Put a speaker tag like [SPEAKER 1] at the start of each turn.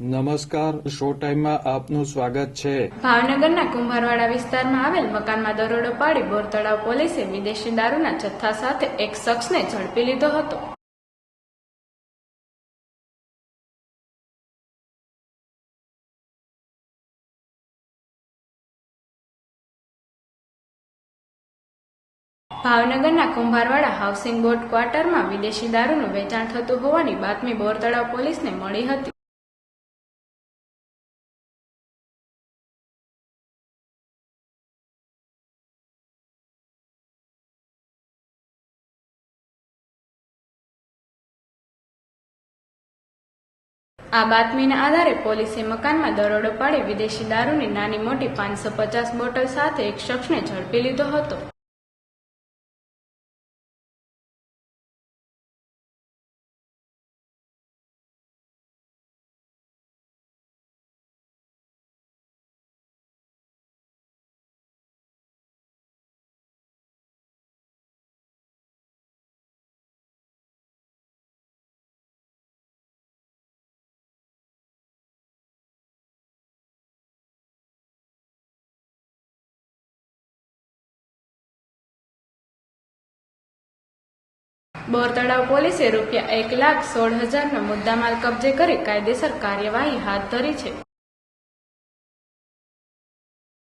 [SPEAKER 1] નમસ્કાર, શો ટાઈમમાં આપનું સ્વાગત છે।
[SPEAKER 2] ભાવનગરના કુંભારવાડા વિસ્તારમાં આવેલ મકાનમાં દરોડો પાડી બોરતળાવ પોલીસે વિદેશી દારૂના જથ્થા સાથે એક શખ્સને ઝડપી લીધો હતો। ભાવનગરના કુંભારવાડા હાઉસિંગ બોર્ડ ક્વાર્ટરમાં વિદેશી દારૂનું વેચાણ થતું હોવાની બાતમી બોરતળાવ પોલીસને મળી હતી। આ બાતમીના આધારે પોલીસે મકાનમાં દરોડો પાડી વિદેશી દારૂની નાની મોટી 550 બોટલ સાથે એક શખ્સને ઝડપી લીધો હતો। બોરતળાવ પોલીસે રૂપિયા 1,16,000નો મુદ્દામાલ કબજે કરી કાયદેસર કાર્યવાહી હાથ ધરી છે।